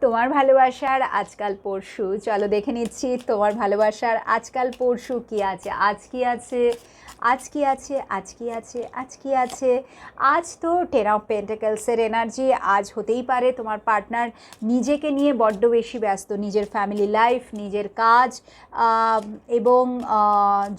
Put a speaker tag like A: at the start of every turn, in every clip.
A: তোমার ভালোবাসার আজকাল পরশু, চলো দেখে নিচ্ছি তোমার ভালোবাসার আজকাল পরশু কি আছে। আজ কি আছে, আজ কি আছে, আজ কি আছে, আজ কি আছে। আজ তো টেন অফ পেন্টাকেলসের এনার্জি। আজ হতেই পারে তোমার পার্টনার নিজেকে নিয়ে বড্ড বেশি ব্যস্ত, নিজের ফ্যামিলি লাইফ, নিজের কাজ, এবং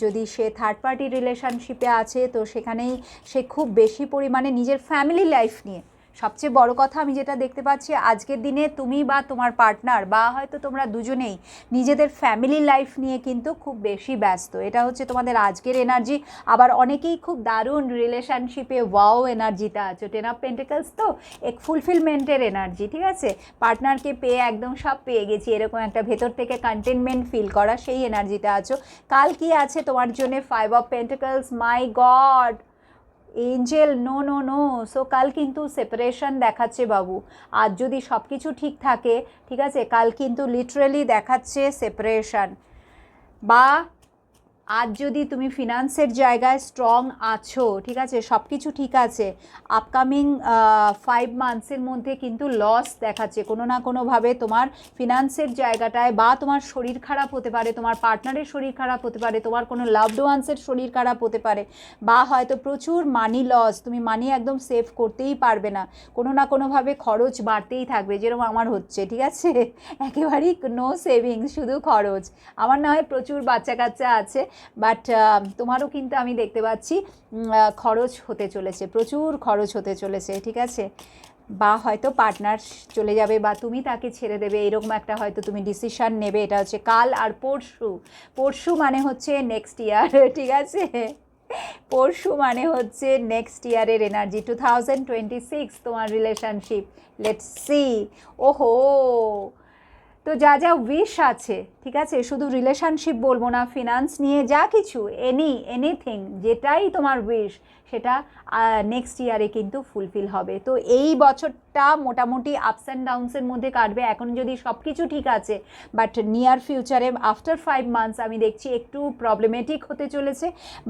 A: যদি সে থার্ড পার্টি রিলেশনশিপে আছে তো সেখানেই সে খুব বেশি পরিমাণে নিজের ফ্যামিলি লাইফ নিয়ে। সবচেয়ে বড় কথা আমি যেটা দেখতে পাচ্ছি আজকের দিনে তুমি বা তোমার পার্টনার বা হয়তো তোমরা দুজনেই নিজেদের ফ্যামিলি লাইফ নিয়ে কিন্তু খুব বেশি ব্যস্ত। এটা হচ্ছে তোমাদের আজকের এনার্জি। আবার অনেকেই খুব দারুণ রিলেশনশিপে ওয়াও এনার্জিতে আছো। টেন অফ পেন্টিকলস তো এক ফুলফিলমেন্টের এনার্জি, ঠিক আছে। পার্টনারকে পেয়ে একদম সব পেয়ে গেছি এরকম একটা ভেতর থেকে কন্টেনমেন্ট ফিল করা, সেই এনার্জিতে আছো। কাল কি আছে তোমার জন্য? Five of pentacles, my god, angel, no no no. So কাল কিন্তু সেপারেশন দেখাচ্ছে বাবু। আজ যদি সব কিছু ঠিক থাকে, ঠিক আছে, কাল কিন্তু লিটারেলি দেখাচ্ছে সেপারেশন। বা আজ যদি তুমি ফিনান্সের জায়গায় স্ট্রং আছো, ঠিক আছে, সব কিছু ঠিক আছে, আপকামিং 5 মান্থসের মধ্যে কিন্তু লস দেখাচ্ছে কোনো না কোনোভাবে তোমার ফিনান্সের জায়গাটায়। বা তোমার শরীর খারাপ হতে পারে, তোমার পার্টনারের শরীর খারাপ হতে পারে, তোমার কোনো লাভড ওয়ান্সের শরীর খারাপ হতে পারে, বা হয়তো প্রচুর মানি লস, তুমি মানি একদম সেভ করতেই পারবে না, কোনো না কোনোভাবে খরচ বাড়তেই থাকবে, যেরকম আমার হচ্ছে, ঠিক আছে। একেবারেই নো সেভিংস, শুধু খরচ। আমার না হয় প্রচুর বাচ্চা কাচ্চা আছে, বাট তোমারও কিন্তু আমি দেখতে পাচ্ছি খরচ হতে চলেছে, প্রচুর খরচ হতে চলেছে, ঠিক আছে। বা হয়তো পার্টনার চলে যাবে বা তুমি তাকে ছেড়ে দেবে, এরকম একটা হয়তো তুমি ডিসিশান নেবে। এটা হচ্ছে কাল আর পরশু। পরশু মানে হচ্ছে নেক্সট ইয়ার, ঠিক আছে। পরশু মানে হচ্ছে নেক্সট ইয়ারের এনার্জি, 2026 তোমার রিলেশনশিপ। Let's see. ওহো, তো যা যা উইশ আছে, ঠিক আছে, শুধু রিলেশনশিপ বলবো না, ফিনান্স নিয়ে যা কিছু, এনিথিং যেটাই তোমার উইশ, সেটা নেক্সট ইয়ারে কিন্তু ফুলফিল হবে। তো এই বছরটা মোটামুটি আপস অ্যান্ড ডাউনসের মধ্যে কাটবে। এখন যদি সব কিছু ঠিক আছে, বাট নিয়ার ফিউচারে আফটার 5 মান্থস আমি দেখছি একটু প্রবলেমেটিক হতে চলেছে,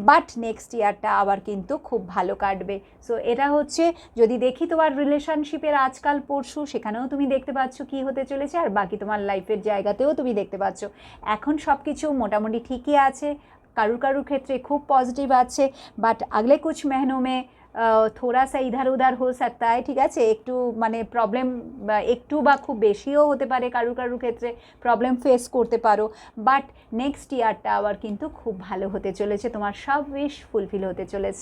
A: বাট নেক্সট ইয়ারটা আবার কিন্তু খুব ভালো কাটবে। সো এটা হচ্ছে, যদি দেখি তোমার রিলেশনশিপের আজকাল পরশু, সেখানেও তুমি দেখতে পাচ্ছ কি হতে চলেছে, আর বাকি তোমার লাইফের জায়গাতেও তুমি দেখতে পাচ্ছ এখন সব কিছু মোটামুটি ঠিকই আছে। কারুর কারুর ক্ষেত্রে খুব পজিটিভ আছে, বাট আগলে কুছ মहीनों में थोड़ा सा इधर उधर हो सकता है, ঠিক আছে। একটু মানে প্রবলেম একটু বা খুব বেশিও হতে পারে, কারুর কারুর ক্ষেত্রে প্রবলেম ফেস করতে পারো, বাট নেক্সট ইয়ারটা আবার কিন্তু খুব ভালো হতে চলেছে, তোমার সব উইশ ফুলফিল হতে চলেছে।